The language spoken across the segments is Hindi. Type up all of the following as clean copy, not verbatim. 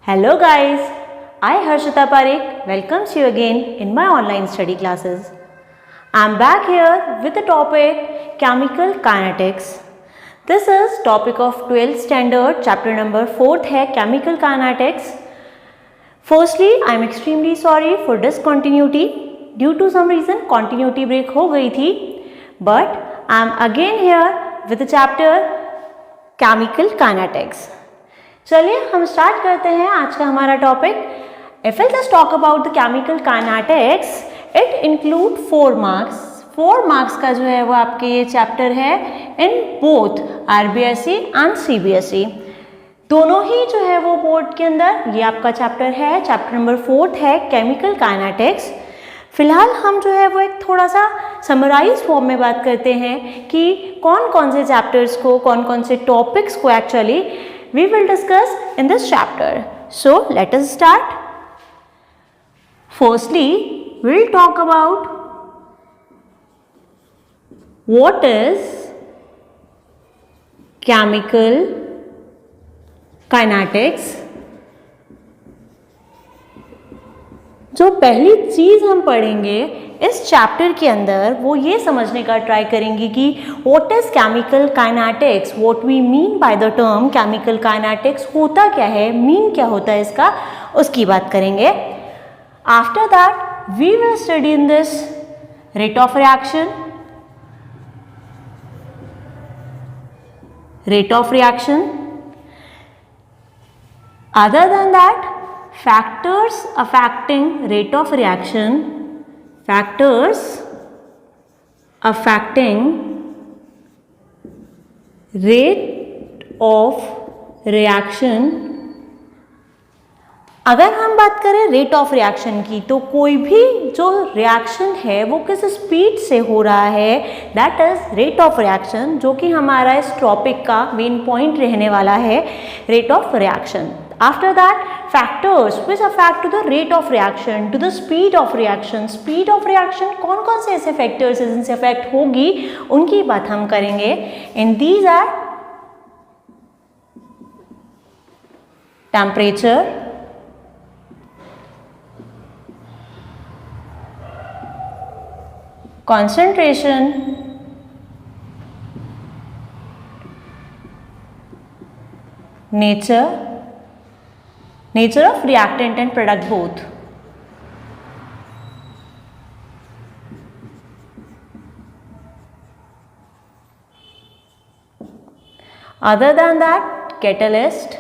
Hello guys, I Harshita Parekh welcomes you again in my online study classes. I am back here with the topic Chemical Kinetics. This is topic of 12th standard chapter number 4th है Chemical Kinetics. Firstly, I am extremely sorry for discontinuity. Due to some reason continuity break हो गई थी, but I am again here with the chapter Chemical Kinetics. चलिए हम स्टार्ट करते हैं आज का हमारा topic. If I just talk about the chemical kinetics, it include 4 marks. 4 marks का जो है वो आपके ये चैप्टर है in both RBSE and CBSE. दोनों ही जो है वो बोर्ड के अंदर ये आपका चैप्टर है. चैप्टर नंबर 4 है केमिकल काइनेटिक्स. फिलहाल हम जो है वो एक थोड़ा सा समराइज फॉर्म में बात करते हैं कि कौन कौन से चैप्टर्स को, कौन कौन से टॉपिक्स को actually we will discuss in this chapter. So let us start. Firstly, we'll talk about what is chemical kinetics. जो पहली चीज हम पढ़ेंगे इस चैप्टर के अंदर वो ये समझने का ट्राई करेंगे कि what is chemical kinetics, what we mean by the term chemical kinetics. होता क्या है, मीन क्या होता है इसका, उसकी बात करेंगे. After that we will study in this rate of reaction, other than that factors affecting rate of reaction, factors affecting rate of reaction. अगर हम बात करें रेट ऑफ रिएक्शन की, तो कोई भी जो रिएक्शन है वो किस स्पीड से हो रहा है, that is rate of reaction, जो कि हमारा इस टॉपिक का मेन पॉइंट रहने वाला है, rate of reaction. After that, factors which affect to the rate of reaction, to the speed of reaction. Speed of reaction कौन कौन से ऐसे factors हैं जिनसे affect होगी, उनकी बात हम करेंगे. And these are temperature, concentration, nature of reactant and product both. Other than that, catalyst.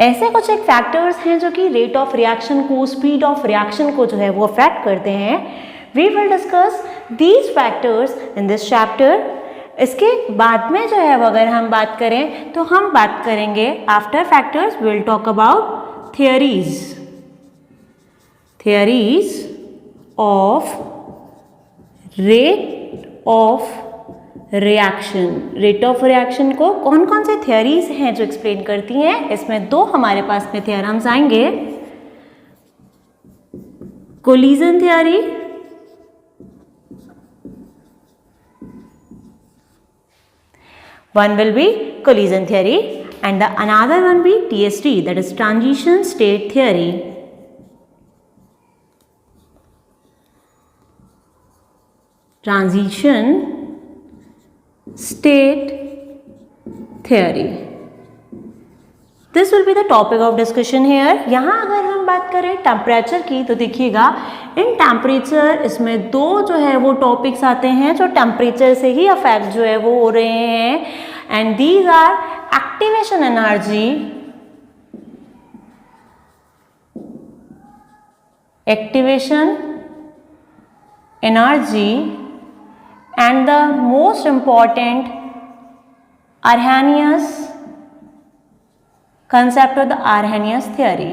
ऐसे कुछ एक फैक्टर्स हैं जो कि रेट ऑफ रिएक्शन को, स्पीड ऑफ रिएक्शन को जो है वो अफेक्ट करते हैं. We will discuss these factors in this chapter. इसके बाद में जो है अगर हम बात करें तो हम बात करेंगे after factors will talk about theories of rate of reaction. Rate of reaction को कौन कौन से थियरीज हैं जो एक्सप्लेन करती हैं. इसमें 2 हमारे पास में थियरम्स आएंगे. Collision theory, one will be collision theory and the another one be TST, that is transition state theory. Transition state theory. This will be the topic of discussion here. यहाँ अगर हम बात करें टेम्परेचर की, तो देखिएगा इन टेम्परेचर इसमें 2 जो है वो टॉपिक्स आते हैं जो टेम्परेचर से ही अफेक्ट जो है वो हो रहे हैं. And these are activation energy, and the most important Arrhenius concept of the Arrhenius theory.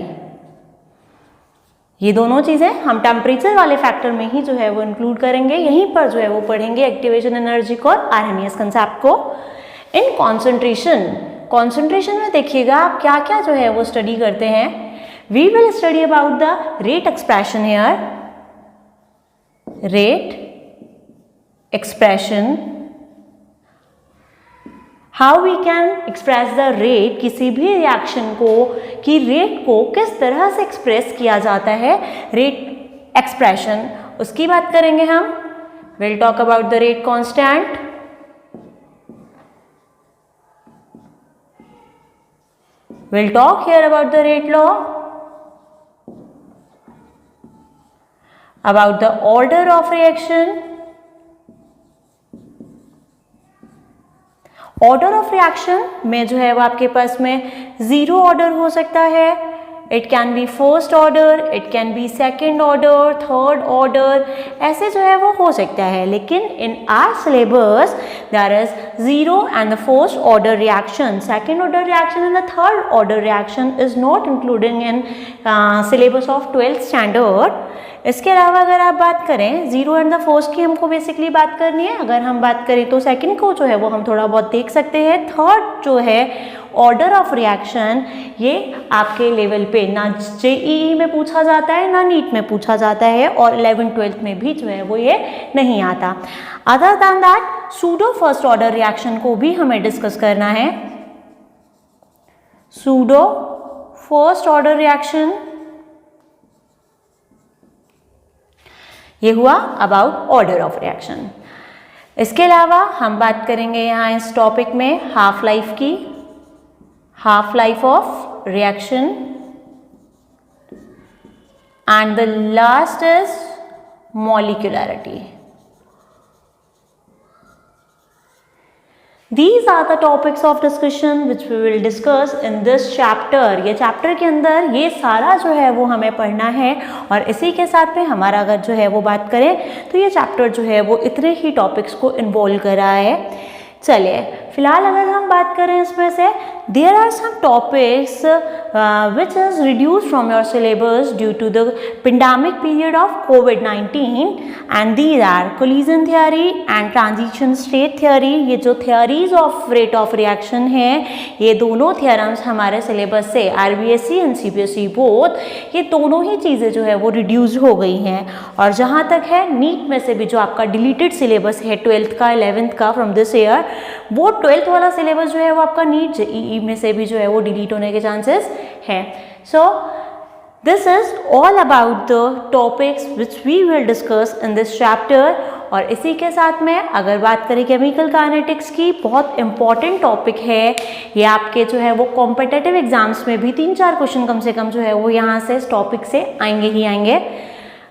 ये दोनों चीजें हम टेम्परेचर वाले फैक्टर में ही जो है वो इंक्लूड करेंगे. यहीं पर जो है वो पढ़ेंगे एक्टिवेशन एनर्जी को और आर्हेनियस कंसेप्ट को. इन कॉन्सेंट्रेशन में देखिएगा आप क्या क्या जो है वो स्टडी करते हैं. We will study about the rate expression here, rate expression, how we can express the rate, किसी भी रिएक्शन को कि रेट को किस तरह से एक्सप्रेस किया जाता है, रेट एक्सप्रेशन, उसकी बात करेंगे हम। Will talk about the rate constant, we'll talk here about the rate law, about the order of reaction. Order of reaction में जो है वो आपके पास में जीरो ऑर्डर हो सकता है, it can be first order, it can be second order, third order, ऐसे जो है वो हो सकता है। लेकिन in our syllabus there is zero and the first order reaction, second order reaction and the third order reaction is not including in syllabus of 12th standard. इसके अलावा अगर आप बात करें जीरो एंड द फर्स्ट की, हमको बेसिकली बात करनी है। अगर हम बात करें तो सेकंड को जो है वो हम थोड़ा बहुत देख सकते हैं। थर्ड जो है ऑर्डर ऑफ रिएक्शन, ये आपके लेवल पे ना जेईई में पूछा जाता है ना नीट में पूछा जाता है, और 11th-12th में भी जो है वो ये नहीं आता। Other than that pseudo first order reaction को भी हमें डिस्कस करना है। सूडो फर्स्ट ऑर्डर रिएक्शन, ये हुआ अबाउट ऑर्डर ऑफ रिएक्शन। इसके अलावा हम बात करेंगे यहाँ इस टॉपिक में हाफ लाइफ की, half life of reaction, and the last is molecularity. These are the topics of discussion which we will discuss in this chapter। ये चैप्टर के अंदर ये सारा जो है वो हमें पढ़ना है, और इसी के साथ में हमारा अगर जो है वो बात करें तो ये चैप्टर जो है वो इतने ही टॉपिक्स को इन्वॉल्व कर रहा है। चलिए फिलहाल अगर हम बात करें इसमें से, there are some topics which is reduced from your syllabus due to the pandemic period of COVID-19, and these are collision theory and transition state theory। ये जो theories of rate of reaction है, ये दोनों theorems हमारे syllabus से RBSE and CBSE both, ये दोनों ही चीज़ें जो है वो reduced हो गई हैं। और जहाँ तक है नीट में से भी जो आपका deleted syllabus है 12th का 11th का from this year, वो 12th वाला सिलेबस जो है वो आपका नीट जेईई में से भी जो है वो डिलीट होने के चांसेस हैं। So this is all about the topics which we will discuss in this chapter. और इसी के साथ में अगर बात करें केमिकल काइनेटिक्स की, बहुत इंपॉर्टेंट टॉपिक है ये, आपके जो है वो कॉम्पिटिटिव एग्जाम्स में भी 3-4 क्वेश्चन कम से कम जो है वो यहाँ से इस टॉपिक से आएंगे ही आएंगे।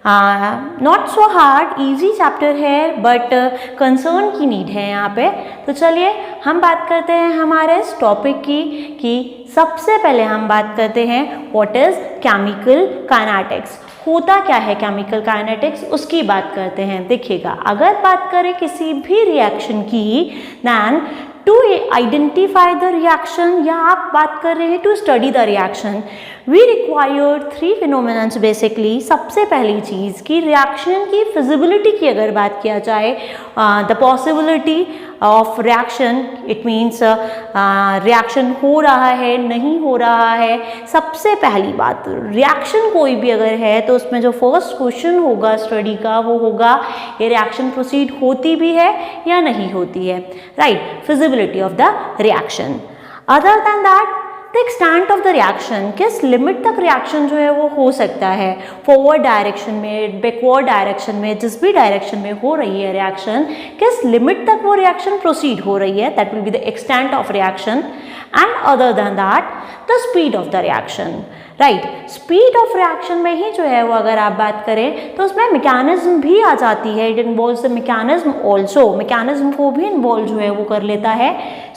Not so hard, easy chapter है, बट कंसर्न की नीड है यहाँ पे। तो चलिए हम बात करते हैं हमारे इस टॉपिक की, कि सबसे पहले हम बात करते हैं व्हाट इज केमिकल काइनेटिक्स, होता क्या है केमिकल काइनेटिक्स, उसकी बात करते हैं। देखिएगा अगर बात करें किसी भी रिएक्शन की, then to identify the reaction, या आप बात कर रहे हैं to study the reaction, we required 3 phenomenons basically. सबसे पहली चीज़ कि रिएक्शन की फिजिबिलिटी की अगर बात किया जाए, the possibility of reaction, it means reaction हो रहा है नहीं हो रहा है। सबसे पहली बात, रिएक्शन कोई भी अगर है तो उसमें जो फर्स्ट क्वेश्चन होगा स्टडी का वो होगा ये रिएक्शन प्रोसीड होती भी है या नहीं होती है, right, feasibility of the reaction. Other than that the extent of the reaction, किस लिमिट तक रिएक्शन जो है वो हो सकता है, फॉरवर्ड डायरेक्शन में, बैकवर्ड डायरेक्शन में, जिस भी डायरेक्शन में हो रही है रिएक्शन, किस लिमिट तक वो रिएक्शन प्रोसीड हो रही है, that will be the extent of reaction. And other than that the speed of the reaction, right, speed of reaction में ही जो है वो अगर आप बात करें तो उसमें मैकेनिज्म भी आ जाती है, it involves the mechanism also, mechanism को भी इन्वॉल्व जो है वो कर लेता है।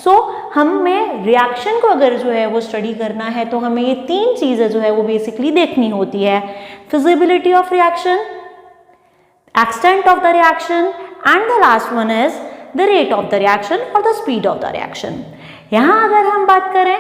सो हमें रिएक्शन को अगर जो है वो स्टडी करना है तो हमें ये 3 चीज़ें जो है वो बेसिकली देखनी होती है, feasibility of reaction, extent of the reaction, and the last one is the rate of the reaction और the speed of the reaction. यहाँ अगर हम बात करें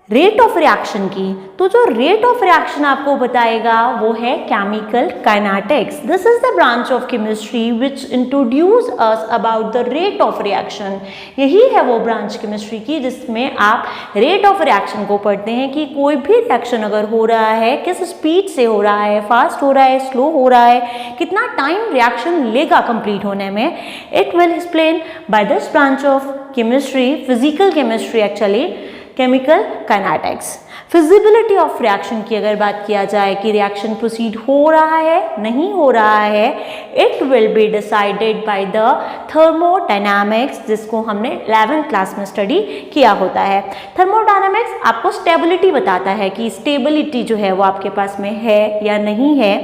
रेट ऑफ रिएक्शन की, तो जो रेट ऑफ रिएक्शन आपको बताएगा वो है chemical kinetics. This is the branch of chemistry which introduce us about the rate of reaction. यही है वो ब्रांच केमिस्ट्री की जिसमें आप रेट ऑफ रिएक्शन को पढ़ते हैं कि कोई भी रिएक्शन अगर हो रहा है किस स्पीड से हो रहा है, फास्ट हो रहा है, स्लो हो रहा है, कितना टाइम रिएक्शन लेगा कंप्लीट होने में। It will explain by this branch of chemistry, physical chemistry actually, chemical kinetics. Feasibility of reaction की अगर बात किया जाए कि रिएक्शन प्रोसीड हो रहा है नहीं हो रहा है, it will be decided by the thermodynamics, जिसको हमने 11th क्लास में स्टडी किया होता है। थर्मोडायनामिक्स आपको स्टेबिलिटी बताता है कि स्टेबिलिटी जो है वो आपके पास में है या नहीं है।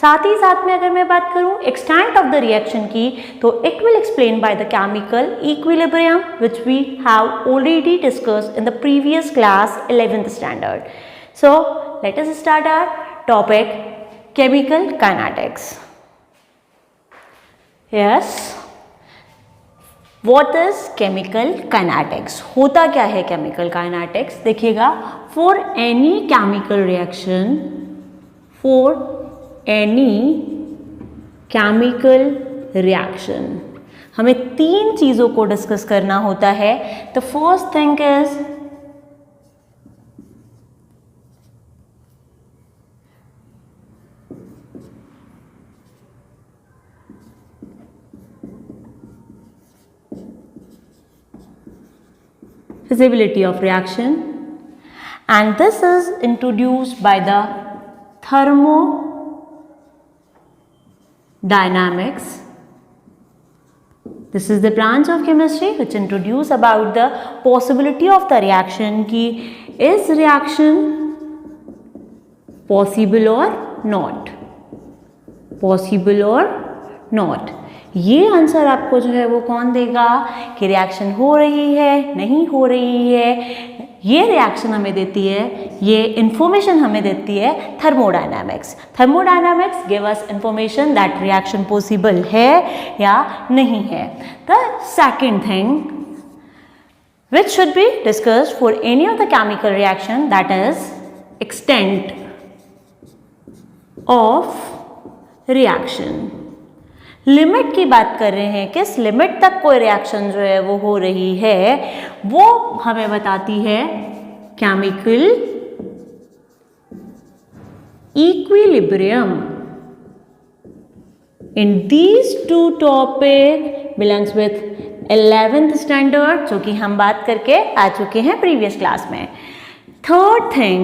साथ ही साथ में अगर मैं बात करूं एक्सटेंट ऑफ द रिएक्शन की, तो it will explain by the chemical equilibrium which we have already discussed in the previous class 11th standard. So let us start our topic chemical kinetics. Yes, what is chemical kinetics? होता क्या है केमिकल काइनेटिक्स? देखिएगा, for any chemical reaction, for any chemical reaction हमें 3 चीज़ों को डिस्कस करना होता है। The first thing is feasibility of reaction, and this is introduced by the thermodynamics. This is the branch of chemistry which introduce about the possibility of the reaction कि is reaction possible or not, possible or not। ये आंसर आपको जो है वो कौन देगा कि रिएक्शन हो रही है नहीं हो रही है। ये रिएक्शन हमें देती है, ये इंफॉर्मेशन हमें देती है thermodynamics. Thermodynamics give us information that reaction possible है या नहीं है। The second thing which should be discussed for any of the chemical reaction, that is extent of reaction। Limit की बात कर रहे हैं, किस लिमिट तक कोई रिएक्शन जो है वो हो रही है, वो हमें बताती है chemical equilibrium. In these 2 topic belongs with 11th standard, जो कि हम बात करके आ चुके हैं प्रीवियस क्लास में। Third thing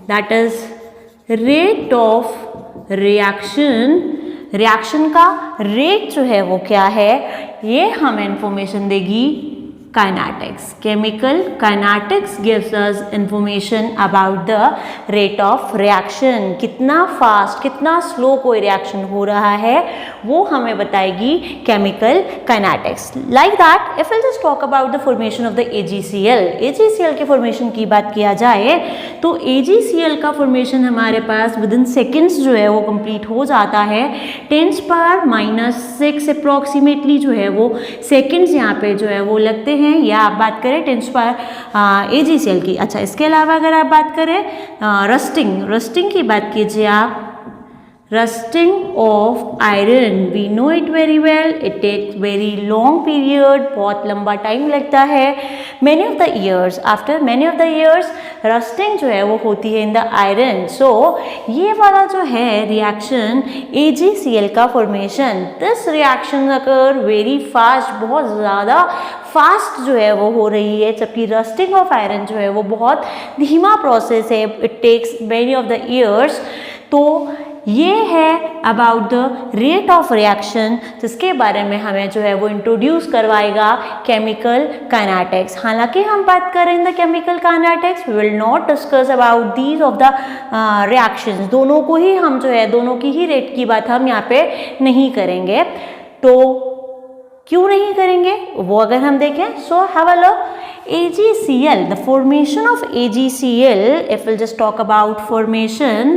that is rate of reaction. Reaction का रेट जो है वो क्या है, ये हमें इंफॉर्मेशन देगी kinetics. Chemical kinetics gives us information about the rate of reaction. कितना फास्ट कितना स्लो कोई रिएक्शन हो रहा है वो हमें बताएगी chemical kinetics. Like that if will just talk about the formation of the AgCl। AgCl के फॉर्मेशन की बात किया जाए तो AgCl का फॉर्मेशन हमारे पास विद इन सेकेंड्स जो है वो कंप्लीट हो जाता है। 10⁻⁻6 अप्रॉक्सीमेटली जो है वो सेकेंड्स यहाँ पे जो है वो लगते हैं, या आप बात करें 10 AgCl की। अच्छा, इसके अलावा अगर आप बात करें रस्टिंग की बात कीजिए आप, rusting of iron, we know it very well, it takes very long period, बहुत लंबा टाइम लगता है। Many of the years, after many of the years rusting जो है वो होती है इन द आयरन। सो ये वाला जो है रिएक्शन AgCl का formation, this reaction occur very fast, बहुत ज़्यादा फास्ट जो है वो हो रही है, जबकि रस्टिंग ऑफ आयरन जो है वो बहुत धीमा प्रोसेस है, it takes many of the years. तो ये है about the rate of reaction, जिसके बारे में हमें जो है वो इंट्रोड्यूस करवाएगा केमिकल काइनेटिक्स। हालांकि हम बात करें in the chemical kinetics, we will not discuss about these of the reactions. दोनों को ही हम जो है, दोनों की ही रेट की बात हम यहाँ पे नहीं करेंगे। तो क्यों नहीं करेंगे वो अगर हम देखें, so have a look. AgCl, the formation of AgCl, if we'll just talk about formation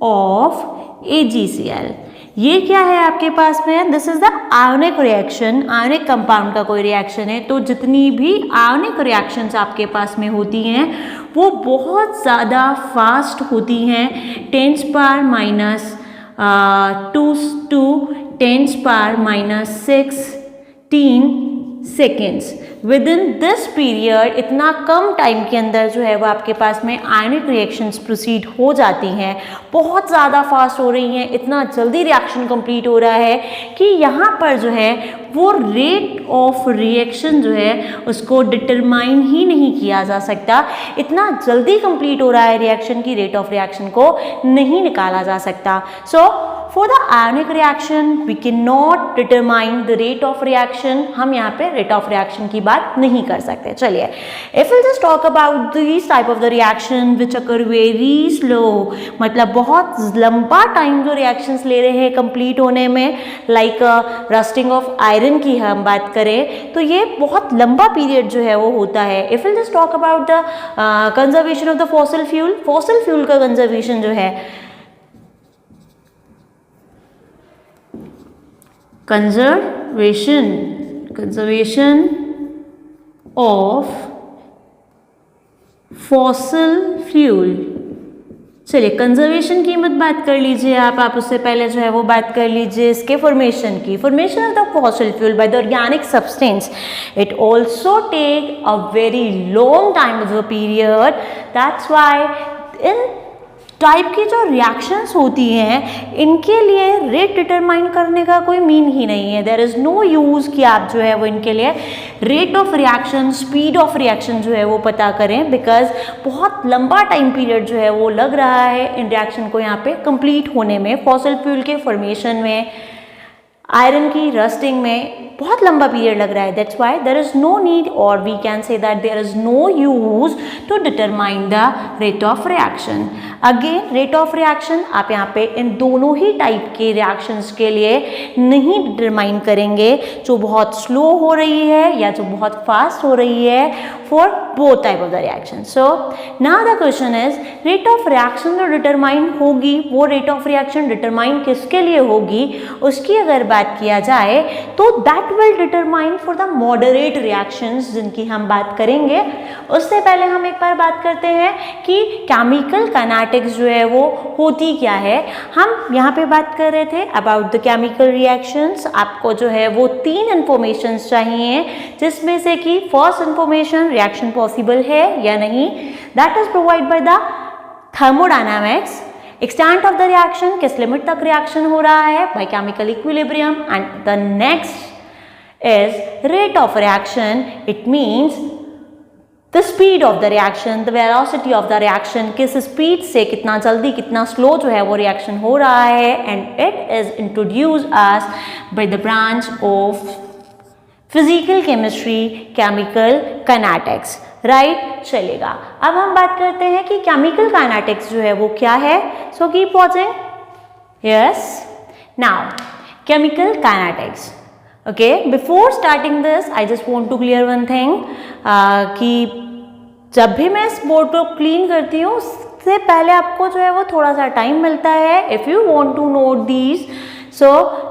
of AgCl, ये क्या है आपके पास में? This is the ionic reaction, ionic compound का कोई रिएक्शन है। तो जितनी भी आयोनिक रिएक्शंस आपके पास में होती हैं वो बहुत ज़्यादा फास्ट होती हैं। 10⁻⁻2 to 10⁻⁻16 seconds. With in this period, इतना कम टाइम के अंदर जो है वो आपके पास में आयनिक रिएक्शंस प्रोसीड हो जाती हैं, बहुत ज़्यादा फास्ट हो रही हैं, इतना जल्दी रिएक्शन कंप्लीट हो रहा है कि यहाँ पर जो है वो रेट ऑफ रिएक्शन जो है उसको डिटरमाइन ही नहीं किया जा सकता। इतना जल्दी कंप्लीट हो रहा है रिएक्शन की रेट ऑफ रिएक्शन को नहीं निकाला जा सकता। सो for the ionic reaction we cannot determine the rate of reaction, हम यहाँ पे rate of reaction की बात नहीं कर सकते। चलिए, if we'll just talk about these type of the reaction which occur very slow, मतलब बहुत लंबा टाइम जो reactions ले रहे हैं complete होने में, like rusting of iron की हम बात करें तो ये बहुत लंबा period जो है वो होता है। if we'll just talk about the conservation of the fossil fuel का conservation जो है, conservation of fossil fuel। चलिए, कंजर्वेशन की मत बात कर लीजिए आप उससे पहले जो है वो बात कर लीजिए इसके फॉर्मेशन की। Formation of the fossil fuel by the organic substance, it also take a very long time of the period. That's why in type की जो रिएक्शंस होती हैं इनके लिए रेट डिटरमाइन करने का कोई मीन ही नहीं है। देयर इज़ नो यूज़ कि आप जो है वो इनके लिए rate of reaction, speed of reaction जो है वो पता करें, बिकॉज बहुत लंबा टाइम पीरियड जो है वो लग रहा है इन रिएक्शन को यहाँ पे कंप्लीट होने में, फॉसिल फ्यूल के फॉर्मेशन में, आयरन की रस्टिंग में बहुत लंबा पीरियड लग रहा है। That's why there is no need और we can say that there is no use to determine the rate of reaction. Again, rate of reaction आप यहाँ पे इन दोनों ही टाइप के रिएक्शंस के लिए नहीं डिटरमाइन करेंगे, जो बहुत स्लो हो रही है या जो बहुत फास्ट हो रही है, for both type of the reaction. So now the question is, rate of reaction जो डिटरमाइन होगी वो रेट ऑफ रिएक्शन डिटरमाइन किसके लिए होगी, उसकी अगर बात किया जाए तो that will determine for the moderate reactions जिनकी हम बात करेंगे। उससे पहले हम एक बार बात करते हैं कि केमिकल काइनेटिक्स जो है वो होती क्या है। हम यहाँ पे बात कर रहे थे अबाउट द केमिकल रिएक्शंस। आपको जो है वो 3 इंफॉर्मेशंस चाहिए, जिसमें से कि फर्स्ट इंफॉर्मेशन रिएक्शन पॉसिबल है या नहीं, that is provide by the thermodynamics. Extent of the reaction, किस लिमिट तक रिएक्शन हो रहा है, by chemical equilibrium. And the next is rate of reaction, it means the speed of the reaction, the velocity of the reaction, किस speed से कितना जल्दी कितना slow जो है वो reaction हो रहा है। and it is introduced as by the branch of physical chemistry, chemical kinetics, right? चलेगा, अब हम बात करते हैं कि chemical kinetics जो है वो क्या है। so keep watching, yes, now chemical kinetics। Okay, before starting this, I just want to clear one thing कि जब भी मैं इस बोर्ड को क्लीन करती हूँ उससे पहले आपको जो है वो थोड़ा सा टाइम मिलता है। If you want to note these, so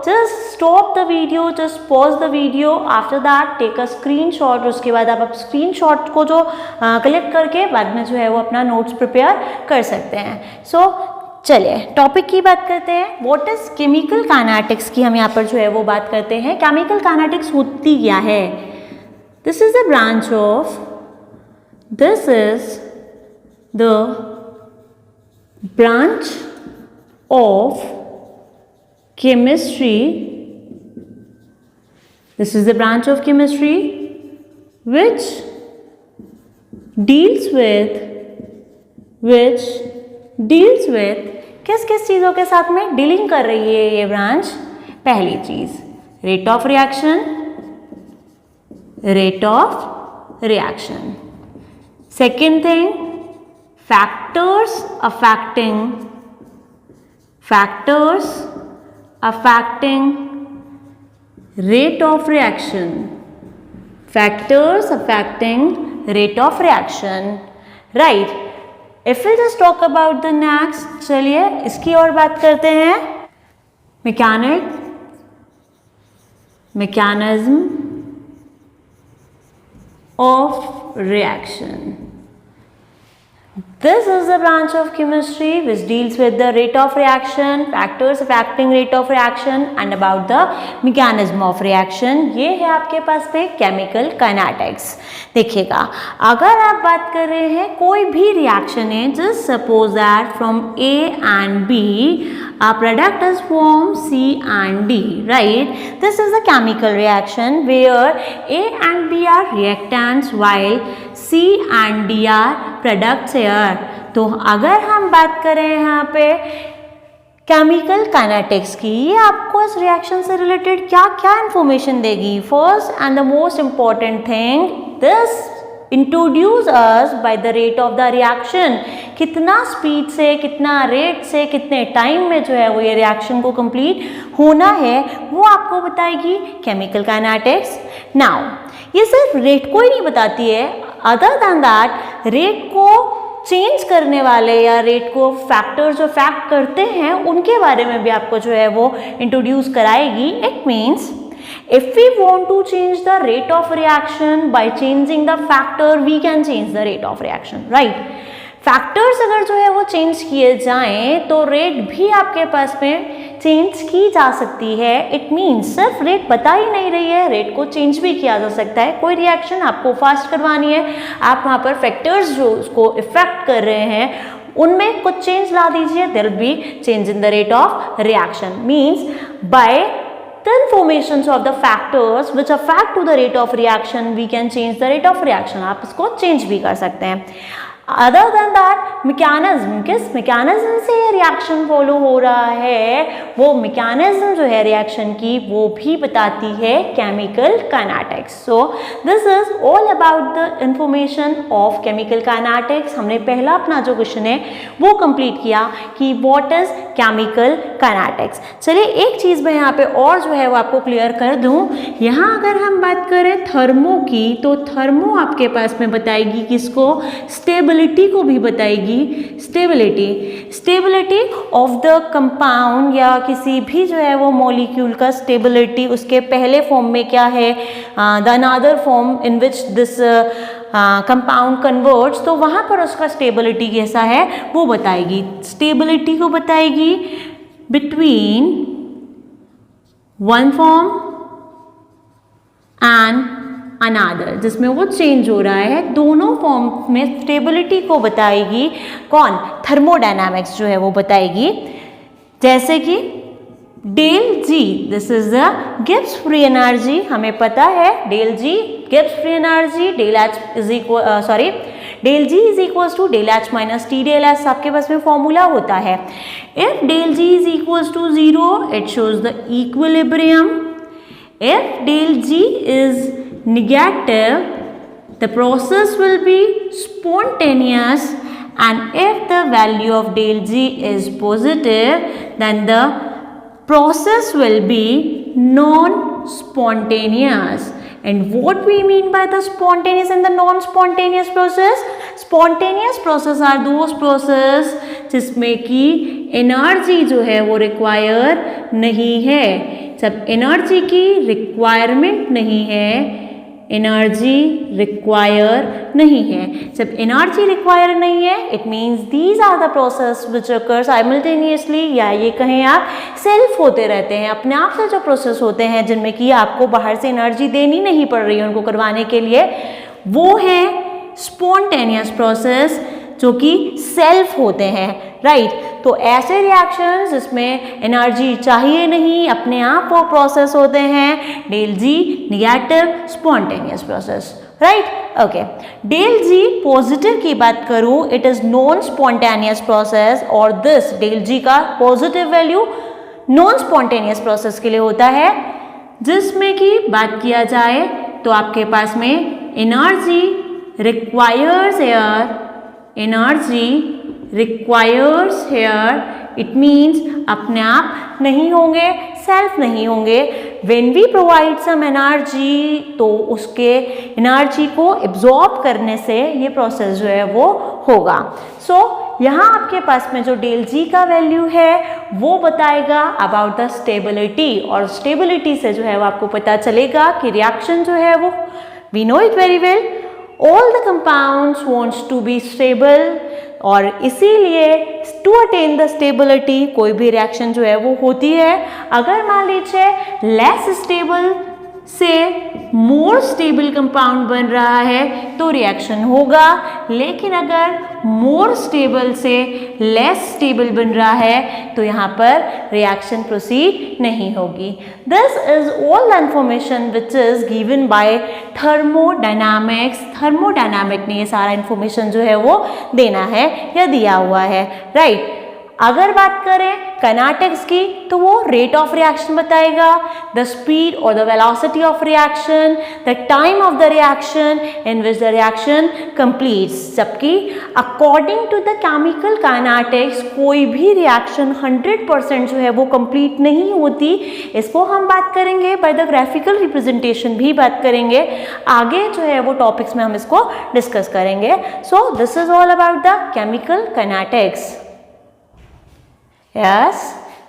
just stop the video, just pause the video, after that take a screenshot। उसके बाद आप स्क्रीनशॉट को जो कलेक्ट करके बाद में जो है वो अपना नोट्स प्रिपेयर कर सकते हैं। So चलिए टॉपिक की बात करते हैं। व्हाट इज केमिकल काइनेटिक्स की हम यहाँ पर जो है वो बात करते हैं। केमिकल काइनेटिक्स होती क्या है? This is the branch of, this is the branch of chemistry, this is the branch of chemistry which deals with किस किस चीज़ों के साथ में डीलिंग कर रही है ये ब्रांच। पहली चीज rate of reaction, second thing factors affecting rate of reaction, factors affecting rate of reaction, right? If we just talk about the next, चलिए इसकी और बात करते हैं। mechanism of reaction, This is the branch of chemistry which deals with the rate of reaction, factors affecting rate of reaction and about the mechanism of reaction. ये है आपके पास में chemical kinetics. देखिएगा, अगर आप बात कर रहे हैं कोई भी रिएक्शन है, just suppose that from A and B a product is formed C and D, right? This is a chemical reaction where A and B are reactants while C and D are products here. तो अगर हम बात करें यहाँ पे केमिकल काइनेटिक्स की, ये आपको इस रिएक्शन से रिलेटेड क्या क्या इंफॉर्मेशन देगी? First and the most important thing, this introduce us by the rate of the reaction. कितना स्पीड से, कितना रेट से, कितने टाइम में जो है वो ये रिएक्शन को कंप्लीट होना है, वो आपको बताएगी केमिकल काइनेटिक्स. नाउ ये सिर्फ रेट को ही नहीं बताती है, अदर दैन दैट रेट को चेंज करने वाले या रेट को फैक्टर्स जो फैक्ट करते हैं उनके बारे में भी आपको जो है वो इंट्रोड्यूस कराएगी. It means if we want to change the rate of reaction by changing the factor, we can change the rate of reaction, right? Factors अगर जो है वो चेंज किए जाएं तो रेट भी आपके पास में चेंज की जा सकती है. इट मीन्स सिर्फ रेट बता ही नहीं रही है, रेट को चेंज भी किया जा सकता है. कोई रिएक्शन आपको फास्ट करवानी है, आप वहाँ पर फैक्टर्स जो उसको इफेक्ट कर रहे हैं उनमें कुछ चेंज ला दीजिए, there will be change in the rate of reaction. Means by the informations of the factors which affect to the rate of reaction, we can change the rate of reaction. आप इसको चेंज भी कर सकते हैं. अदर देन दैट मैकेनिज्म, किस मैकेनिज्म से ये रिएक्शन फॉलो हो रहा है, वो मैकेनिज्म जो है रिएक्शन की वो भी बताती है chemical kinetics. So this is all about the information of chemical kinetics. हमने पहला अपना जो क्वेश्चन है वो कंप्लीट किया कि व्हाट इज केमिकल काइनेटिक्स. चलिए एक चीज़ मैं यहाँ पे और जो है वो आपको क्लियर कर दूँ. यहाँ अगर हम बात करें थर्मो की, तो थर्मो आपके पास में बताएगी किसको? स्टेबिलिटी को भी बताएगी. स्टेबिलिटी ऑफ द कंपाउंड या किसी भी जो है वो मॉलिक्यूल का स्टेबिलिटी उसके पहले फॉर्म में क्या है, the another form in which this compound converts, तो वहाँ पर उसका स्टेबिलिटी कैसा है वो बताएगी. स्टेबिलिटी को बताएगी between one form and another, जिसमें वो चेंज हो रहा है. दोनों फॉर्म में स्टेबिलिटी को बताएगी कौन? थर्मोडायनामिक्स जो है वो बताएगी. जैसे कि del G, this is the Gibbs free energy. हमें पता है del G Gibbs free energy, del H is equal del G is equal to del H minus T del H. आपके पास में फॉर्मूला होता है. If del G is equal to 0, it shows the equilibrium. If del G is negative, the process will be spontaneous, and if the value of del G is positive, then the process will be non-spontaneous. And what we mean by the spontaneous and the non-spontaneous process? Spontaneous process are those process जिसमें कि एनर्जी जो है वो रिक्वायर नहीं है. जब एनर्जी की रिक्वायरमेंट नहीं है, एनर्जी रिक्वायर नहीं है, जब एनर्जी रिक्वायर नहीं है, it means these are the process which occur simultaneously, या ये कहें आप सेल्फ होते रहते हैं, अपने आप से जो प्रोसेस होते हैं जिनमें कि आपको बाहर से एनर्जी देनी नहीं पड़ रही है उनको करवाने के लिए, वो है स्पॉन्टेनियस प्रोसेस जो कि सेल्फ होते हैं. राइट. तो ऐसे रिएक्शंस जिसमें एनर्जी चाहिए नहीं, अपने आप वो प्रोसेस होते हैं del G negative spontaneous process. Right. Okay. Del G positive की बात करूं, it is non spontaneous process, और दिस डेल जी का positive value non spontaneous process के लिए होता है. जिसमें कि बात किया जाए तो आपके पास में energy requires air, energy requires here, it means अपने आप नहीं होंगे, सेल्फ नहीं होंगे. When we provide some energy, तो उसके एनर्जी को एब्जॉर्ब करने से ये प्रोसेस जो है वो होगा. सो यहाँ आपके पास में जो डेल जी का वैल्यू है वो बताएगा अबाउट द स्टेबिलिटी, और स्टेबिलिटी से जो है वो आपको पता चलेगा कि रिएक्शन जो है वो, we know it very well, all the compounds wants to be stable. और इसीलिए टू अटेन द स्टेबिलिटी कोई भी रिएक्शन जो है वो होती है। अगर मान लीजिए लेस स्टेबल से मोर स्टेबल कंपाउंड बन रहा है तो रिएक्शन होगा, लेकिन अगर मोर स्टेबल से लेस स्टेबल बन रहा है तो यहाँ पर रिएक्शन प्रोसीड नहीं होगी। This is all the information which is given by thermodynamics. Thermodynamic ने ये सारा इंफॉर्मेशन जो है वो देना है या दिया हुआ है, राइट। अगर बात करें काइनेटिक्स की तो वो रेट ऑफ रिएक्शन बताएगा, द स्पीड और the velocity of reaction, the time of the reaction in which the reaction completes. जबकि according to the chemical kinetics कोई भी रिएक्शन 100% जो है वो कंप्लीट नहीं होती। इसको हम बात करेंगे बाय द ग्राफिकल रिप्रेजेंटेशन भी बात करेंगे, आगे जो है वो टॉपिक्स में हम इसको डिस्कस करेंगे। सो this is all about the chemical kinetics. Yes,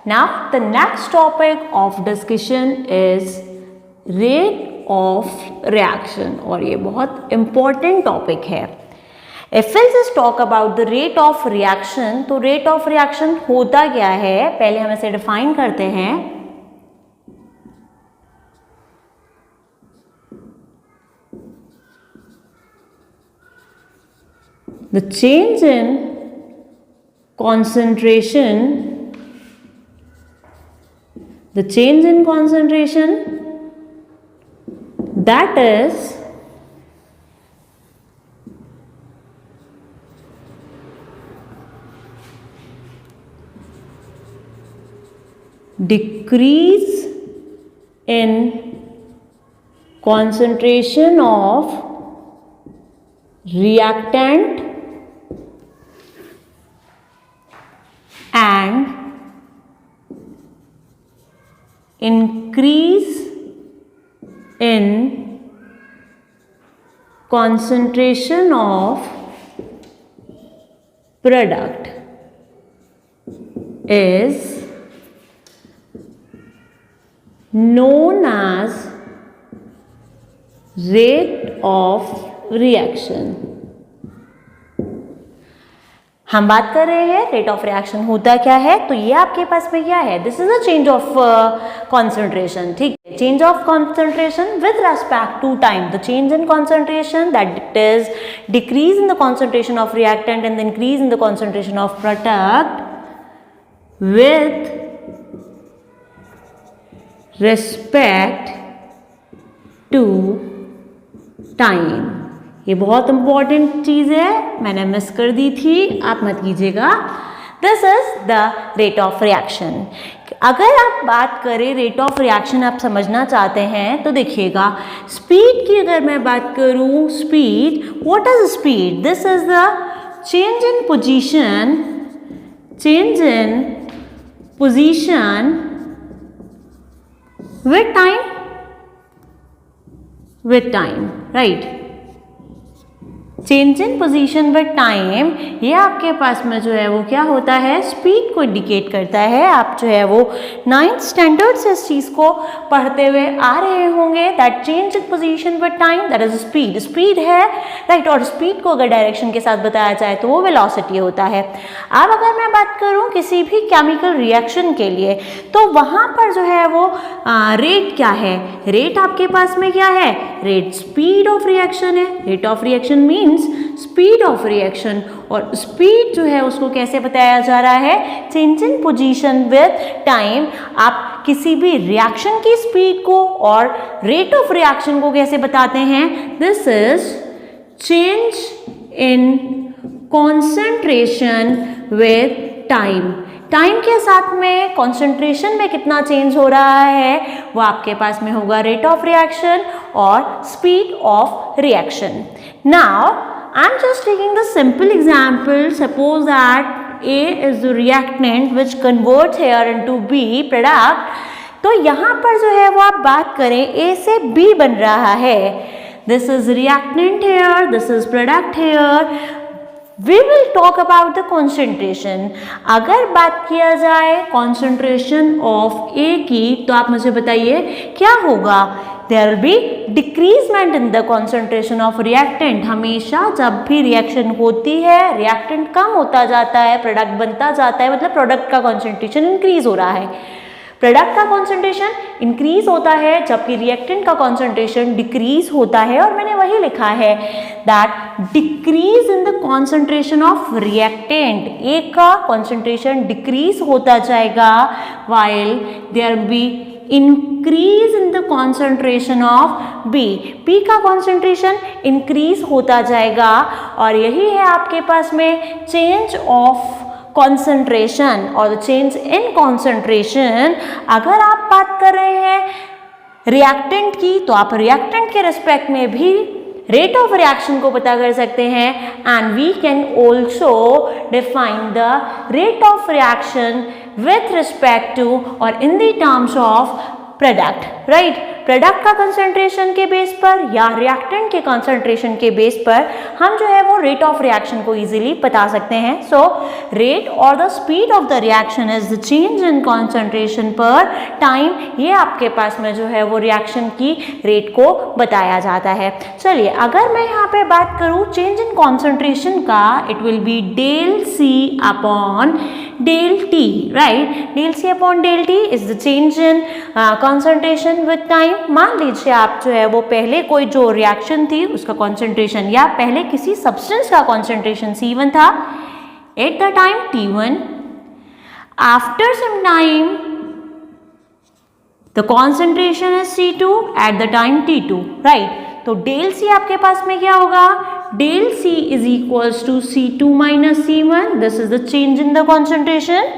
now the next topic of discussion is rate of reaction और ये बहुत important topic है। If we just talk about the rate of reaction, तो rate of reaction होता क्या है, पहले हम इसे define करते हैं। The change in concentration, the change in concentration, that is decrease in concentration of reactant and increase in concentration of product is known as rate of reaction। हम बात कर रहे हैं रेट ऑफ रिएक्शन होता क्या है, तो ये आपके पास में क्या है, this is a change of concentration, ठीक है, change of concentration with respect to time. The change in concentration that it is decrease in the concentration of reactant and increase in the concentration of product with respect to time. ये बहुत इंपॉर्टेंट चीज़ है, मैंने मिस कर दी थी, आप मत कीजिएगा। This is the rate of reaction. अगर आप बात करें रेट ऑफ रिएक्शन आप समझना चाहते हैं तो देखिएगा, स्पीड की अगर मैं बात करूं, speed, what is speed? This is the change in position, change in position with time, with time, right. Change in position with time, ये आपके पास में जो है वो क्या होता है, स्पीड को इंडिकेट करता है। आप जो है वो 9th स्टैंडर्ड से इस चीज़ को पढ़ते हुए आ रहे होंगे, that change in position with time that is speed. Speed है, राइट, और स्पीड को अगर डायरेक्शन के साथ बताया जाए तो वो वेलोसिटी होता है। अब अगर मैं बात करूँ किसी भी केमिकल रिएक्शन के लिए तो वहाँ पर जो है वो रेट क्या है, रेट आपके पास में क्या है, रेट स्पीड ऑफ रिएक्शन है। Rate of reaction mean speed of reaction, और स्पीड जो है उसको कैसे बताया जा रहा है, change in position with time. आप किसी भी रिएक्शन की स्पीड को और रेट ऑफ रिएक्शन को कैसे बताते हैं, this is change in concentration with time. Time के साथ में कॉन्सेंट्रेशन में कितना चेंज हो रहा है वो आपके पास में होगा रेट ऑफ रिएक्शन और speed of reaction. Now I am just taking the simple example, suppose that A is the reactant which converts here into B product। तो यहाँ पर जो है वो आप बात करें A से B बन रहा है, this is reactant here, this is product here। We will talk about the concentration। अगर बात किया जाए concentration of A की तो आप मुझे बताइए क्या होगा, there will be decreasement in the concentration of reactant. हमेशा जब भी रिएक्शन होती है रिएक्टेंट कम होता जाता है, प्रोडक्ट बनता जाता है, मतलब प्रोडक्ट का कॉन्सेंट्रेशन इंक्रीज हो रहा है। प्रोडक्ट का कॉन्सेंट्रेशन इंक्रीज होता है जबकि रिएक्टेंट का कॉन्सेंट्रेशन डिक्रीज होता है, और मैंने वही लिखा है that decrease in the concentration of reactant, A का कॉन्सेंट्रेशन डिक्रीज होता जाएगा while there be increase in the concentration of B, P का concentration increase होता जाएगा। और यही है आपके पास में change of concentration और change in concentration। अगर आप बात कर रहे हैं रिएक्टेंट की तो आप रिएक्टेंट के रिस्पेक्ट में भी रेट ऑफ रिएक्शन को पता कर सकते हैं, and we can also define the rate of reaction with respect to or in the terms of product, right. Product का कंसंट्रेशन के बेस पर या रिएक्टेंट के कंसंट्रेशन के बेस पर हम जो है वो रेट ऑफ रिएक्शन को इजीली बता सकते हैं। सो रेट और the speed of the reaction is the change in concentration पर टाइम। ये आपके पास में जो है वो रिएक्शन की रेट को बताया जाता है। चलिए अगर मैं यहाँ पे बात करूँ चेंज इन कंसंट्रेशन का, it will be del C upon del T, right. Del C upon del T is the change in concentration with time. मान लीजिए आप जो है वो पहले कोई जो रिएक्शन थी उसका कंसंट्रेशन या पहले किसी सब्सटेंस का कंसंट्रेशन C1 था at the time T1, after some time the concentration is C2 at the time T2, right. तो डेल C आपके पास में क्या होगा, del C is equals to C2 minus C1, this is the change in the concentration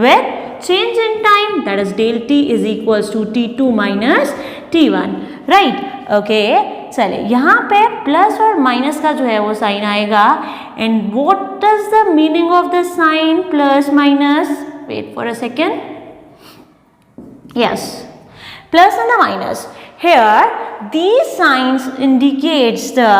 with change in time, that is del T is equals to T2 minus T1, right? Okay, चले यहाँ पे प्लस और माइनस का जो है वो साइन आएगा, and what is the meaning of the sign plus minus? Wait for a second. Yes, plus and the minus. Here these signs indicates the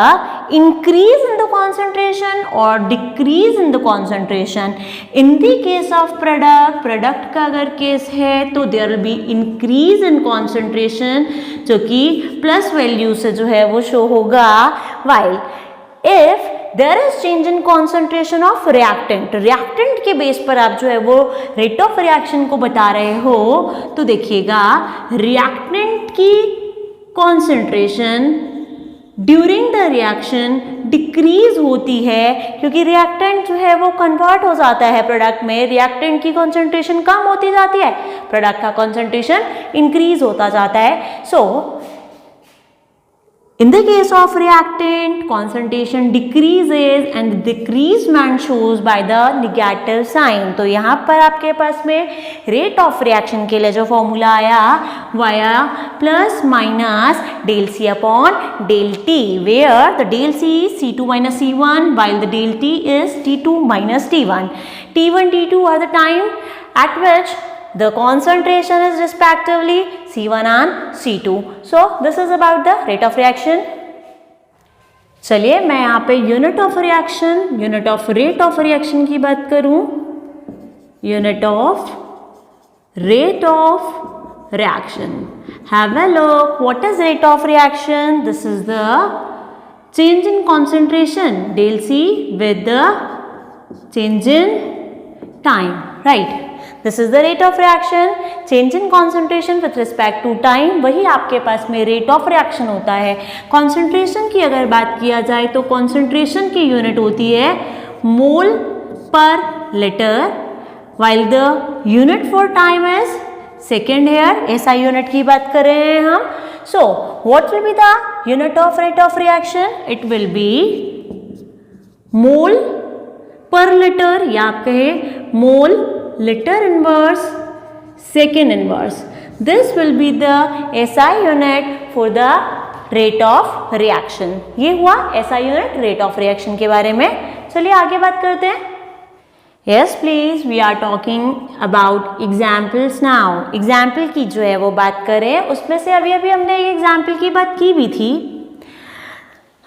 increase in the concentration or decrease in the concentration. In the case of product का अगर केस है तो there will be increase in concentration जो कि प्लस वैल्यू से जो है वो शो होगा, while if there is change in concentration of reactant, reactant के बेस पर आप जो है वो rate of reaction को बता रहे हो, तो देखिएगा reactant की concentration during the reaction decrease होती है क्योंकि रिएक्टेंट जो है वो कन्वर्ट हो जाता है प्रोडक्ट में, रिएक्टेंट की कॉन्सेंट्रेशन कम होती जाती है, प्रोडक्ट का कॉन्सेंट्रेशन इंक्रीज होता जाता है। सो in the case of reactant concentration decreases and decreasement shows by the negative sign। तो यहाँ पर आपके पास में rate of reaction के लिए जो फॉर्मूला आया वाया plus minus del C upon del T, where the del C is C2 minus C1 while the del T is T2 minus T1. T1 T2 are the time at which the concentration is respectively C1 and C2. So this is about the rate of reaction. चलिए मैं यहाँ पे unit of reaction, unit of rate of reaction की बात करूँ, unit of rate of reaction. Have a look. What is rate of reaction? This is the change in concentration del C with the change in time, right? This is the rate of reaction. Change in concentration with respect to time, वही आपके पास में rate of reaction होता है. Concentration की अगर बात किया जाए तो concentration की यूनिट होती है mole per liter, while the unit for time is second here. SI unit की बात कर रहे हैं हम. So what will be the unit of rate of reaction? It will be mole per liter, या आप कहें mole liter inverse second inverse. This will be the SI unit for the rate of reaction. ये हुआ SI unit rate of reaction के बारे में. चलिए आगे बात करते हैं. Yes please, we are talking about examples now. Example की जो है वो बात करें, उसमें से अभी हमने एक example की बात की भी थी.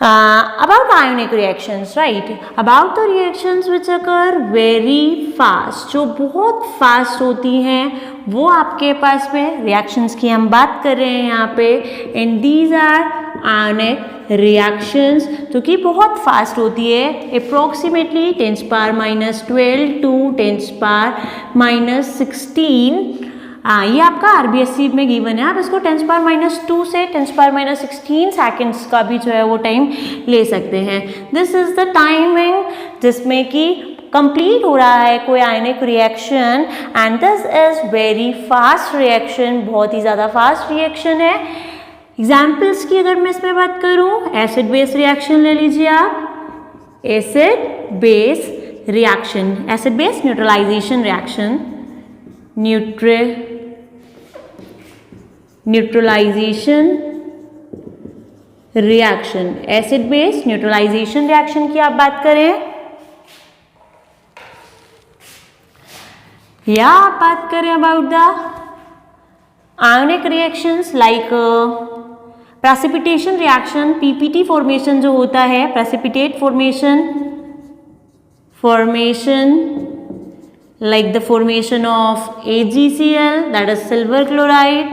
About ionic reactions, right? About the reactions which occur very fast, जो बहुत फास्ट होती हैं, वो आपके पास में reactions की हम बात कर रहे हैं यहाँ पे, and these are ionic reactions जो कि बहुत फास्ट होती है, approximately 10⁻⁻12 to 10⁻⁻16। ये आपका आरबीएससी में गिवन है, आप इसको 10⁻⁻2 से 10⁻⁻16 सेकेंड्स का भी जो है वो टाइम ले सकते हैं। दिस इज द टाइमिंग जिसमें कि कंप्लीट हो रहा है कोई ionic reaction, and this is very fast reaction, बहुत ही ज़्यादा फास्ट रिएक्शन है। एग्जाम्पल्स की अगर मैं इसमें बात करूँ, एसिड बेस रिएक्शन ले लीजिए आप, acid base reaction, acid base neutralisation reaction, neutralisation reaction, acid base neutralisation reaction की आप बात करें, या आप बात करें about the ionic reactions like precipitation reaction, PPT formation जो होता है, precipitate formation like the formation of AgCl, that is silver chloride,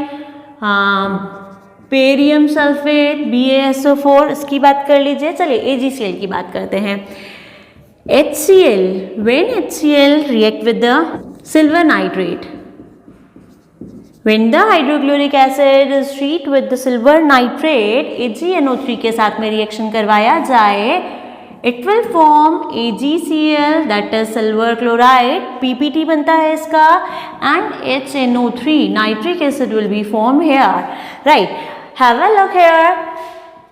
barium sulphate, BaSO4, इसकी बात कर लीजिए। चलिए AgCl की बात करते हैं। HCl, when HCl react with the silver nitrate, when the hydrochloric acid is treated with the silver nitrate, AgNO3 के साथ में रिएक्शन करवाया जाए, it will form AgCl, that is silver chloride, PPT बनता है इसका, and HNO3, nitric acid will be formed here, right? Have a look here,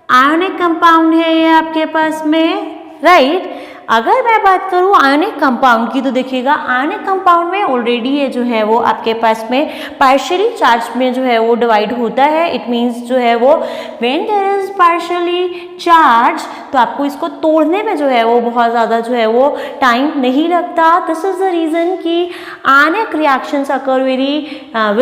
ionic compound है ये आपके पास में, right? अगर मैं बात करूँ आयनिक कंपाउंड की, तो देखिएगा आयनिक कंपाउंड में ऑलरेडी ये जो है वो आपके पास में पार्शियली चार्ज में जो है वो डिवाइड होता है। इट मीन्स जो है वो when there is partially charge, तो आपको इसको तोड़ने में जो है वो बहुत ज़्यादा जो है वो टाइम नहीं लगता। दिस इज द रीज़न कि ionic reactions occur with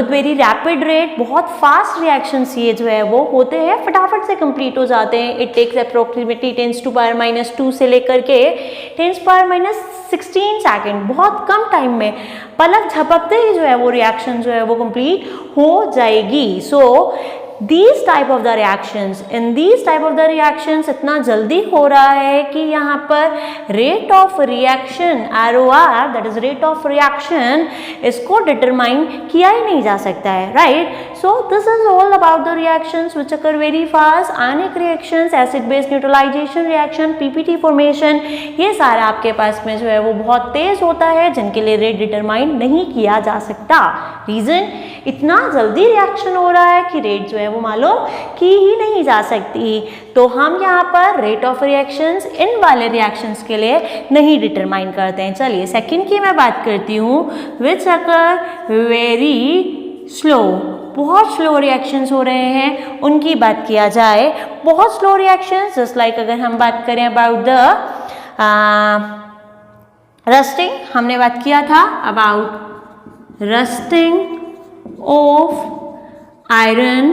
very rapid rate, बहुत फास्ट रिएक्शंस ये जो है वो होते हैं, फटाफट से कंप्लीट हो जाते हैं। इट टेक्स अप्रोक्सीमेटली 10⁻⁻2 से लेकर के 10⁻⁻16 सेकेंड, बहुत कम टाइम में, पलक झपकते ही जो है वो रिएक्शन जो है वो कंप्लीट हो जाएगी। सो these type of the reactions, in these type of the reactions इतना जल्दी हो रहा है कि यहाँ पर rate of reaction ROR, that is rate of reaction, इसको determine किया ही नहीं जा सकता है, right? So this is all about the reactions which occur very fast, ionic reactions, acid base neutralization reaction, PPT formation, ये सारा आपके पास में जो है वो बहुत तेज होता है, जिनके लिए rate determine नहीं किया जा सकता। रीजन, इतना जल्दी रिएक्शन हो रहा है कि रेट जो है वो मालूम की ही नहीं जा सकती। तो हम यहाँ पर रेट ऑफ रिएक्शंस इन वाले रिएक्शंस के लिए नहीं डिटरमाइन करते हैं। चलिए सेकंड की मैं बात करती हूँ, विच अकर वेरी स्लो, बहुत स्लो रिएक्शंस हो रहे हैं, उनकी बात किया जाए। बहुत स्लो रिएक्शंस जस्ट लाइक अगर हम बात करें अबाउट द रस्टिंग, हमने बात किया था about rusting of iron.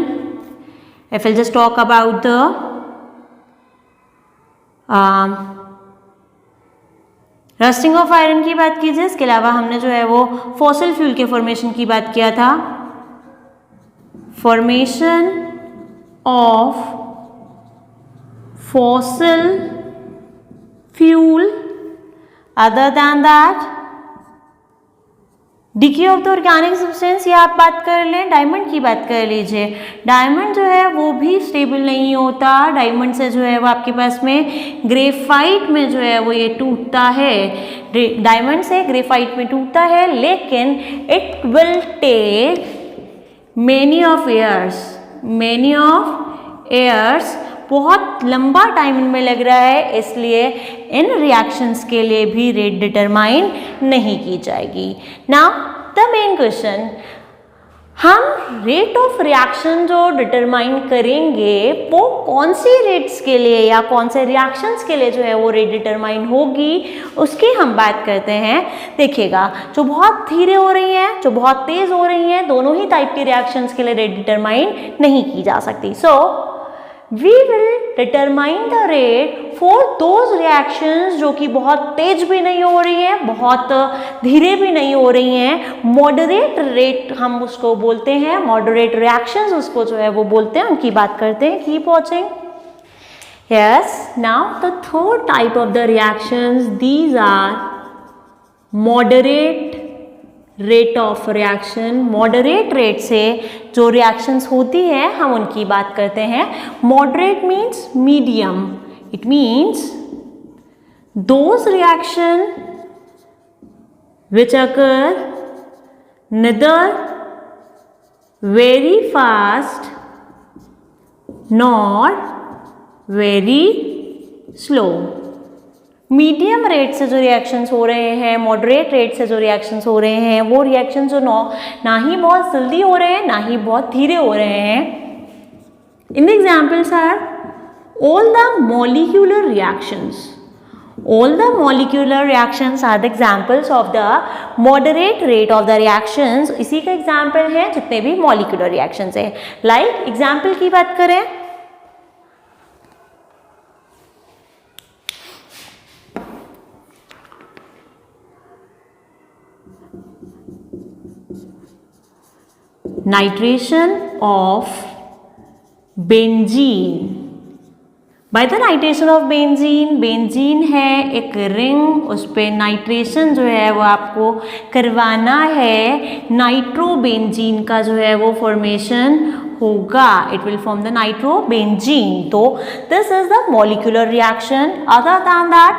If I'll just talk about the rusting of iron की बात कीजिए, इसके अलावा हमने जो है वो फॉसिल फ्यूल के फॉर्मेशन की बात किया था, formation of fossil fuel. Other than that decay of the organic substance, ये आप बात कर लें। डायमंड की बात कर लीजिए, डायमंड जो है वो भी स्टेबल नहीं होता, डायमंड से जो है वो आपके पास में ग्रेफाइट में जो है वो ये टूटता है, डायमंड से ग्रेफाइट में टूटता है, लेकिन it will take many of years, बहुत लंबा टाइम इनमें लग रहा है, इसलिए इन रिएक्शंस के लिए भी रेट डिटरमाइन नहीं की जाएगी। नाउ द मेन क्वेश्चन, हम रेट ऑफ रिएक्शन जो डिटरमाइन करेंगे वो कौन सी रेट्स के लिए या कौन से रिएक्शंस के लिए जो है वो रेट डिटरमाइन होगी, उसकी हम बात करते हैं। देखिएगा, जो बहुत धीरे हो रही हैं, जो बहुत तेज हो रही हैं, दोनों ही टाइप के रिएक्शंस के लिए रेट डिटरमाइन नहीं की जा सकती। So we will determine the rate for those reactions जो कि बहुत तेज भी नहीं हो रही हैं, बहुत धीरे भी नहीं हो रही हैं, मॉडरेट रेट हम उसको बोलते हैं, मॉडरेट रिएक्शंस उसको जो है वो बोलते हैं, उनकी बात करते हैं। Keep watching. Yes, now the third type of the reactions, these are moderate rate of reaction. Moderate rate से जो reactions होती है हम उनकी बात करते हैं। Moderate means medium. It means those reaction which occur neither very fast nor very slow. Medium rate से जो रिएक्शंस हो रहे हैं, मॉडरेट रेट से जो रिएक्शंस हो रहे हैं, वो रिएक्शंस जो ना ही बहुत जल्दी हो रहे हैं ना ही बहुत धीरे हो रहे हैं। In the examples are all the molecular reactions. All the molecular reactions are the examples of the moderate rate of the reactions। इसी का एग्जाम्पल है जितने भी molecular reactions हैं। Like एग्जाम्पल की बात करें, nitration of benzene. By the nitration of benzene, benzene है एक रिंग, उस पर नाइट्रेशन जो है वो आपको करवाना है, नाइट्रोबेंजीन का जो है वो फॉर्मेशन होगा। It will form the nitrobenzene. तो this is the molecular reaction. Other than that,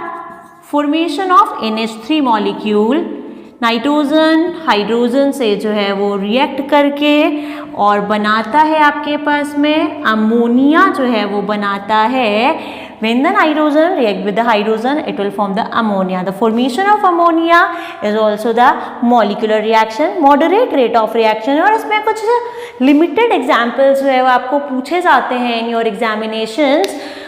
formation of NH3 molecule, nitrogen hydrogen से जो है वो रिएक्ट करके और बनाता है आपके पास में अमोनिया जो है वो बनाता है। When the nitrogen react with the hydrogen, it will form the ammonia. The formation of ammonia is also the molecular reaction, moderate rate of reaction। और इसमें कुछ limited examples जो है वो आपको पूछे जाते हैं in your examinations।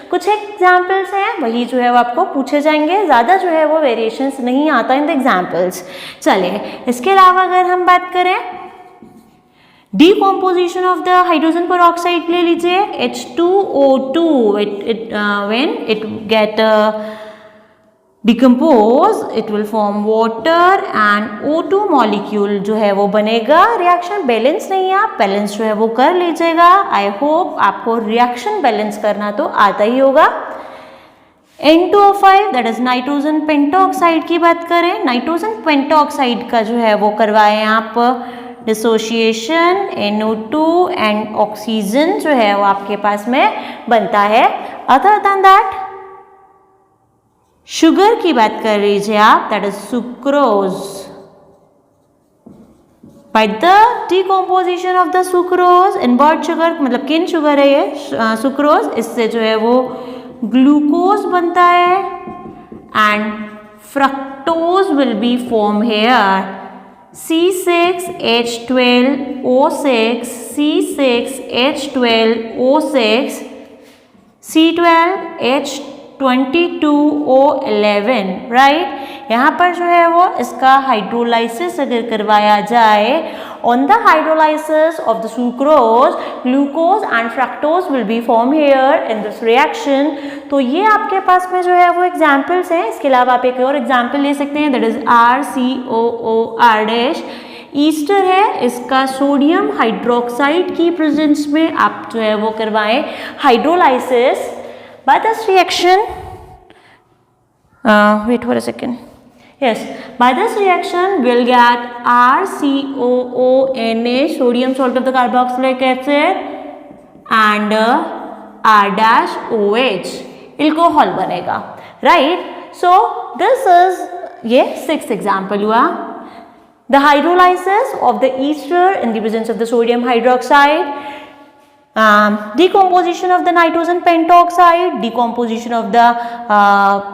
कुछ एग्जाम्पल्स हैं वही जो है वो आपको पूछे जाएंगे, ज़्यादा जो है वो वेरिएशंस नहीं आता इन द एग्जाम्पल्स। चलिए, इसके अलावा अगर हम बात करें डीकॉम्पोजिशन ऑफ द हाइड्रोजन पर ऑक्साइड ले लीजिए, H2O2, when it get decompose it will form water and O2 molecule जो है वो बनेगा। रिएक्शन बैलेंस नहीं है, आप बैलेंस जो है वो कर लीजिएगा। आई होप आपको रिएक्शन बैलेंस करना तो आता ही होगा। N2O5 that is nitrogen pentoxide की बात करें, नाइट्रोजन पेंटोक्साइड का जो है वो करवाएं आप डिसोसिएशन, NO2 एंड ऑक्सीजन जो है वो आपके पास में बनता है। अदर देन दैट, शुगर की बात कर लीजिए आप, that is sucrose. By the decomposition of the sucrose, invert sugar मतलब किन शुगर है ये सुक्रोज, इससे जो है वो ग्लूकोज बनता है and fructose will be form here. C6H12O6, C6H12O6, C12H22O11, right. यहाँ पर जो है वो इसका हाइड्रोलाइसिस अगर करवाया जाए, on the hydrolysis of the sucrose, glucose and fructose will be form here in this reaction. तो ये आपके पास में जो है वो एग्जाम्पल्स हैं। इसके अलावा आप एक और एग्जाम्पल ले सकते हैं, दैट इज RCOOR-। ईस्टर है, इसका सोडियम हाइड्रोक्साइड की प्रेजेंस में आप जो है वो करवाएं hydrolysis. By this reaction, wait for a second. Yes, by this reaction we'll get RCOONA, sodium salt of the carboxylic acid, and R-OH, alcohol बनेगा, right? So this is ये 6th example हुआ। The hydrolysis of the ester in the presence of the sodium hydroxide, decomposition of the nitrogen pentoxide, decomposition of the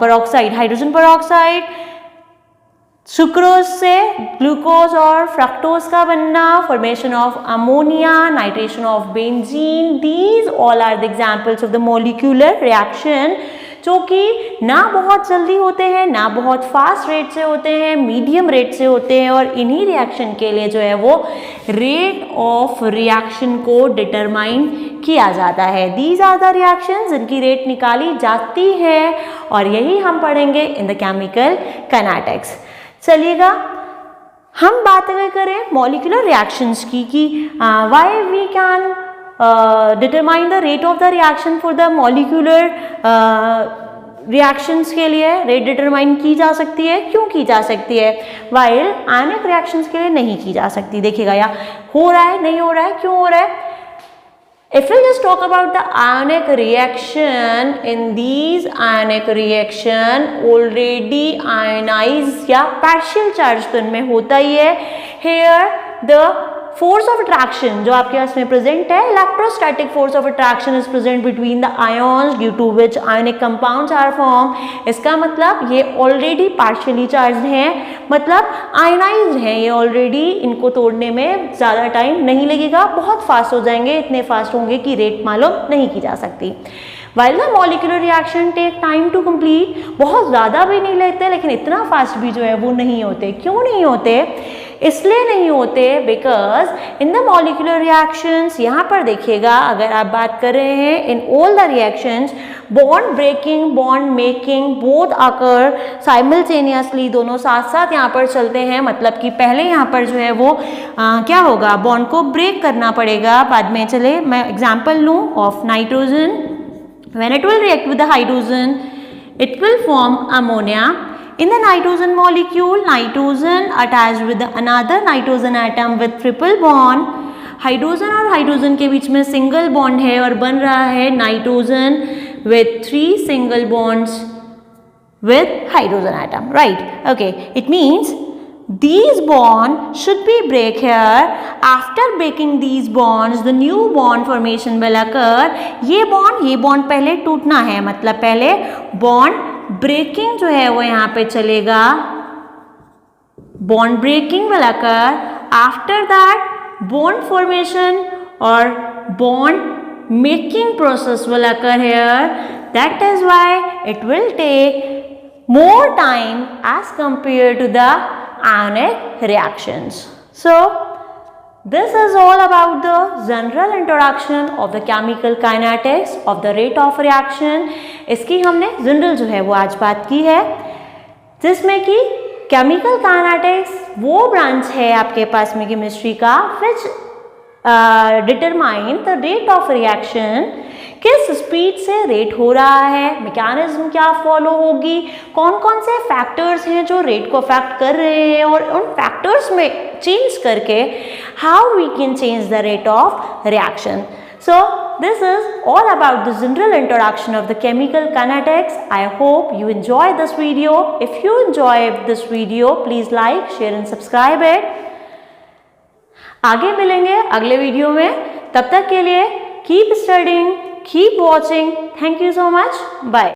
peroxide hydrogen peroxide, sucrose से ग्लूकोज और फ्रक्टोज का बनना, formation of ammonia, nitration of benzene, these all are the examples of the molecular reaction जो कि ना बहुत जल्दी होते हैं ना बहुत फास्ट रेट से होते हैं, मीडियम रेट से होते हैं, और इन्हीं रिएक्शन के लिए जो है वो रेट ऑफ रिएक्शन को डिटरमाइन किया जाता है। दीज आर द रिएक्शंस जिनकी रेट निकाली जाती है, और यही हम पढ़ेंगे इन द केमिकल काइनेटिक्स। चलिएगा हम बात अगर करें मॉलिक्यूलर रिएक्शंस की कि why we can determine the rate of the reaction for the molecular reactions के लिए रेट डिटरमाइन की जा सकती है, क्यों की जा सकती है, वाइल आयनिक रिएक्शंस के लिए नहीं की जा सकती। देखिएगा या हो रहा है, नहीं हो रहा है, क्यों हो रहा है। If we just talk about the ionic reaction, in these ionic reaction already ionized या partial charge तो इनमें होता ही है। Here the force of attraction जो आपके पास में present है, electrostatic force of attraction is present between the ions due to which ionic compounds are formed। इसका मतलब ये already partially charged हैं, मतलब ionized हैं ये already, इनको तोड़ने में ज़्यादा टाइम नहीं लगेगा, बहुत फास्ट हो जाएंगे, इतने फास्ट होंगे कि रेट मालूम नहीं की जा सकती। While the molecular reaction take time to complete, बहुत ज़्यादा भी नहीं लेते लेकिन इतना फास्ट भी जो है वो नहीं होते। क्यों नहीं होते, इसलिए नहीं होते because in the molecular reactions, यहाँ पर देखिएगा अगर आप बात कर रहे हैं in all the reactions, bond breaking bond making both occur simultaneously, दोनों साथ साथ यहाँ पर चलते हैं। मतलब कि पहले यहाँ पर जो है वो क्या होगा, बॉन्ड को ब्रेक करना पड़ेगा, बाद में चले मैं एग्जाम्पल लूँ of nitrogen. When it will react with the hydrogen, it will form ammonia. In the nitrogen molecule, nitrogen attached with another nitrogen atom with triple bond. Hydrogen और हाइड्रोजन के बीच में सिंगल बॉन्ड है और बन रहा है nitrogen with 3 single bonds with hydrogen atom, right? Okay, it means these bonds should be break here. After breaking these bonds, the new bond formation will occur. ये बॉन्ड पहले टूटना है, मतलब पहले बॉन्ड ब्रेकिंग जो है वो यहाँ पे चलेगा, bond breaking will occur. After that, bond formation or bond making process will occur here. That is why it will take more time as compared to the ionic reactions. So this is all about the general introduction of the chemical kinetics of the rate of reaction. इसकी हमने जनरल जो है वो आज बात की है, जिसमें कि केमिकल काइनेटिक्स वो ब्रांच है आपके पास में केमिस्ट्री का which determine the rate of reaction, किस स्पीड से रेट हो रहा है, मैकेनिज्म क्या फॉलो होगी, कौन कौन से फैक्टर्स हैं जो रेट को अफेक्ट कर रहे हैं, और उन फैक्टर्स में चेंज करके how we can change the rate of reaction. So this is all about the general introduction of the chemical kinetics. I hope you enjoy this video. If you enjoyed this video, please like, share and subscribe it. आगे मिलेंगे अगले वीडियो में, तब तक के लिए keep studying, keep watching. Thank you so much. Bye.